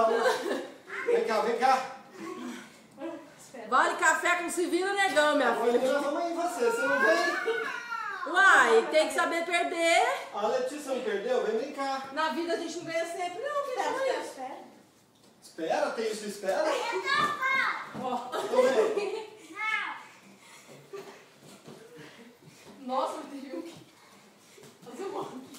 não. Vem cá, vem cá. Vale café com se vira negão, minha filha. Nós vamos aí em você não vem? Uai, tem que saber perder. A Letícia não perdeu? Vem brincar. Na vida a gente não ganha sempre, não, filha. Espera, tem isso, espera. Ó. Tô bem. Nossa, viu? Fazer um monte.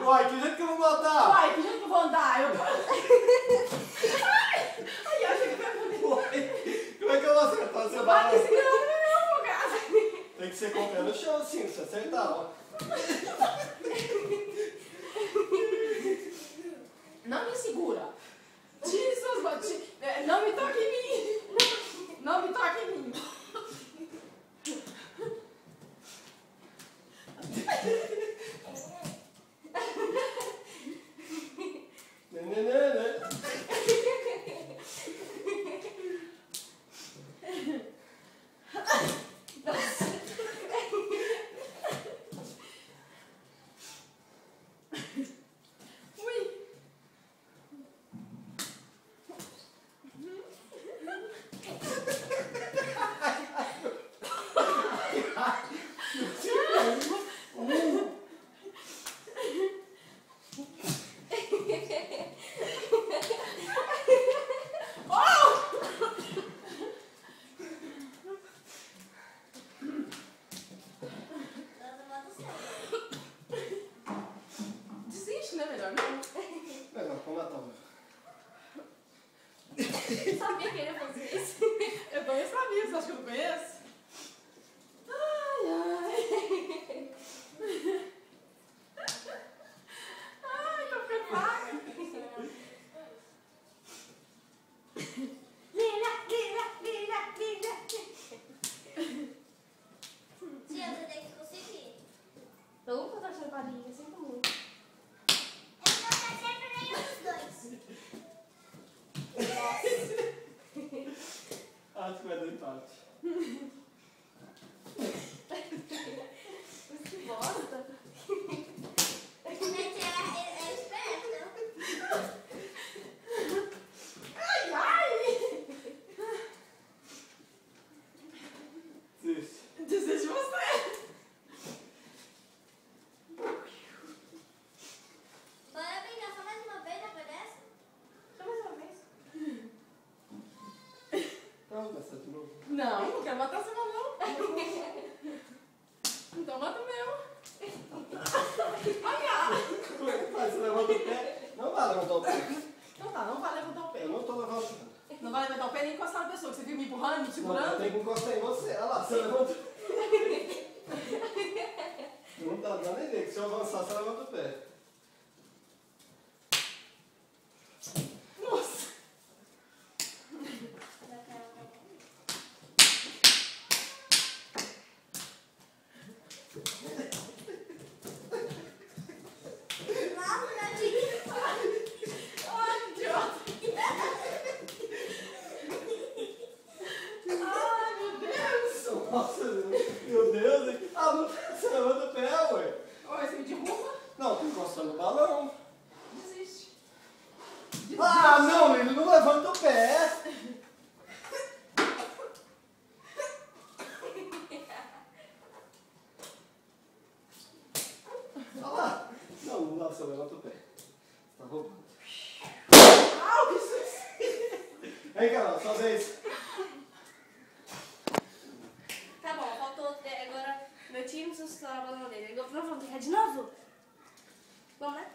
Uai, que jeito que eu vou botar? Uai, que jeito que eu vou andar? Eu... Ai, eu achei que vai poder. Uai, como é que eu vou acertar? Você Vai vai... que segurando meu fogado. Tem que ser com o pé no chão, assim, você acertar, ó. Não me segura. Tire suas botas. Não me toque em mim. Não me toque em mim. Sabia que ele ia fazer isso? Eu também sabia, você acha que eu não conheço? Ai, ai. Ai, tô ficando vaga. Lila. Tia, você tem que conseguir. Eu nunca tô achando padrinha, sinto muito. Eu não tô sempre nenhum dos dois. Acho que vai dar empate. Que bosta. É esperto. Ai, ai. Desiste. Desiste de você. Bora brincar só mais uma vez depois dessa? Só mais uma vez. Não, vai ser de novo. Não, não quero matar seu não. Então mata o meu. Olha! Como é que faz? Você levanta o pé? Não vai levantar o pé. Então tá, não vai levantar o pé. Eu não tô levantando. Não vai levantar o pé nem encostar na pessoa, que você viu me empurrando, me Não, eu segurando. tenho que encostar em você. Olha lá, você levantou. Não tá dando nem ver, que se eu avançar, você levanta o pé. Nossa! Ai, que idiota! Ai, meu Deus! Nossa, meu Deus. Ah, não, você levanta o pé, ué. Oi, você me derruba? Não, tô encostando o balão. Desiste. Ah, não, ele não levanta o pé. Olha lá. Não, não dá, você levanta o pé. Você tá roubando. Au, que susto! Vem, Carol, sua vez. Tá bom, faltou agora meu time, você está a bola dele. Agora vamos brincar de novo? Vamos, né?